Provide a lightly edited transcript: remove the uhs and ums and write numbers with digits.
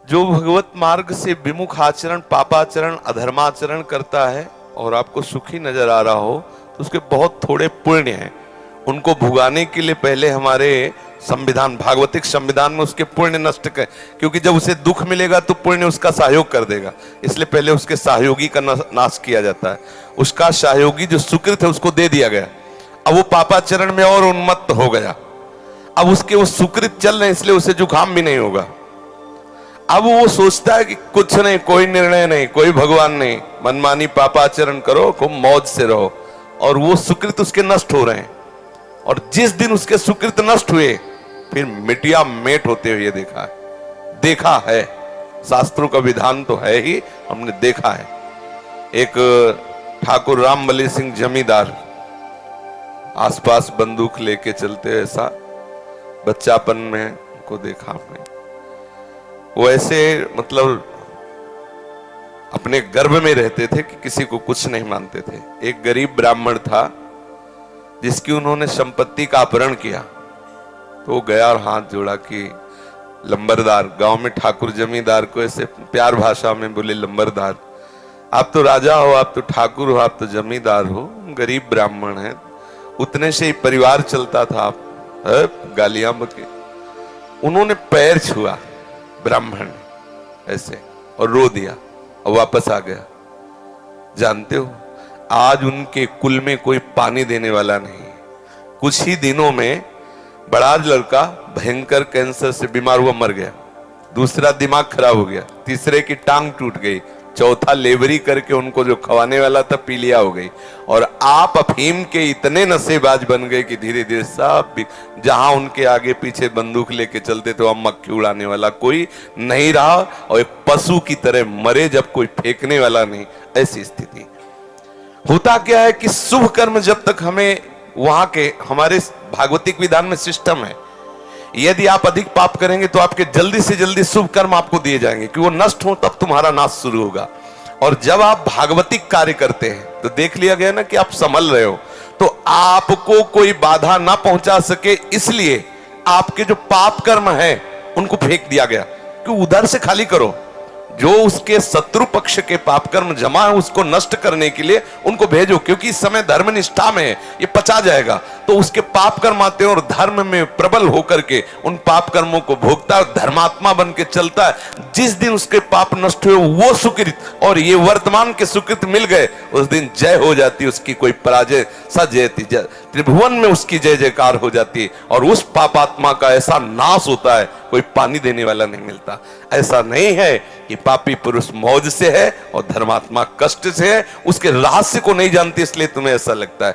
जो भगवत मार्ग से विमुख आचरण, पापाचरण, अधर्माचरण करता है और आपको सुखी नजर आ रहा हो तो उसके बहुत थोड़े पुण्य हैं। उनको भुगाने के लिए पहले हमारे संविधान, भागवतिक संविधान में उसके पुण्य नष्ट कर, क्योंकि जब उसे दुख मिलेगा तो पुण्य उसका सहयोग कर देगा, इसलिए पहले उसके सहयोगी का नाश किया जाता है। उसका सहयोगी जो सुकृत है उसको दे दिया गया। अब वो पापाचरण में और उन्मत्त हो गया। अब उसके वो सुकृत चल रहे हैं, इसलिए उसे जुकाम भी नहीं होगा। अब वो सोचता है कि कुछ नहीं, कोई निर्णय नहीं, कोई भगवान नहीं, मनमानी पापाचरण करो, खूब मौज से रहो। और वो सुकृत उसके नष्ट हो रहे हैं। और जिस दिन उसके सुकृत नष्ट हुए फिर मिटिया मेट होते हुए देखा है। शास्त्रों का विधान तो है ही, हमने देखा है। एक ठाकुर रामबली सिंह जमींदार आसपास बंदूक लेके चलते, ऐसा बच्चापन में को देखा हमने। वो ऐसे मतलब अपने गर्भ में रहते थे कि किसी को कुछ नहीं मानते थे। एक गरीब ब्राह्मण था जिसकी उन्होंने संपत्ति का अपहरण किया, तो वो गया और हाथ जोड़ा कि लंबरदार, गांव में ठाकुर जमींदार को ऐसे प्यार भाषा में बोले, लंबरदार आप तो राजा हो, आप तो ठाकुर हो, आप तो जमींदार हो, गरीब ब्राह्मण है, उतने से ही परिवार चलता था, आप गालियां बके। उन्होंने पैर छुआ ब्राह्मण ऐसे और रो दिया और वापस आ गया। जानते हो, आज उनके कुल में कोई पानी देने वाला नहीं। कुछ ही दिनों में बड़ा लड़का भयंकर कैंसर से बीमार हुआ, मर गया। दूसरा दिमाग खराब हो गया, तीसरे की टांग टूट गई, चौथा लेबरी करके उनको जो खवाने वाला था पीलिया हो गई। और आप अफीम के इतने नशेबाज बन गए कि धीरे धीरे सब जहां उनके आगे पीछे बंदूक लेके चलते थे वहां मक्खी उड़ाने वाला कोई नहीं रहा, और एक पशु की तरह मरे जब कोई फेंकने वाला नहीं। ऐसी स्थिति होता क्या है कि शुभ कर्म जब तक हमें वहां के हमारे भागवतिक विधान में सिस्टम है, यदि आप अधिक पाप करेंगे तो आपके जल्दी से जल्दी शुभ कर्म आपको दिए जाएंगे कि वो नष्ट हो, तब तुम्हारा नाश शुरू होगा। और जब आप भागवतिक कार्य करते हैं तो देख लिया गया ना कि आप संभल रहे हो, तो आपको कोई बाधा ना पहुंचा सके, इसलिए आपके जो पाप कर्म है उनको फेंक दिया गया कि उधर से खाली करो। जो उसके शत्रु पक्ष के पाप कर्म जमा है उसको नष्ट करने के लिए उनको भेजो, क्योंकि इस समय धर्म निष्ठा में है, ये पचा जाएगा। तो उसके पाप कर्म आते हैं और धर्म में प्रबल होकर के उन पाप कर्मों को भोगता है, धर्मात्मा बन के चलता है। जिस दिन उसके पाप नष्ट हुए वो सुकृत और ये वर्तमान के सुकृत मिल गए, उस दिन जय हो जाती, उसकी कोई पराजय सजयती, त्रिभुवन में उसकी जय जयकार हो जाती है। और उस पापात्मा का ऐसा नाश होता है, कोई पानी देने वाला नहीं मिलता। ऐसा नहीं है कि पापी पुरुष मौज से है और धर्मात्मा कष्ट से है, उसके रहस्य को नहीं जानती इसलिए तुम्हें ऐसा लगता है।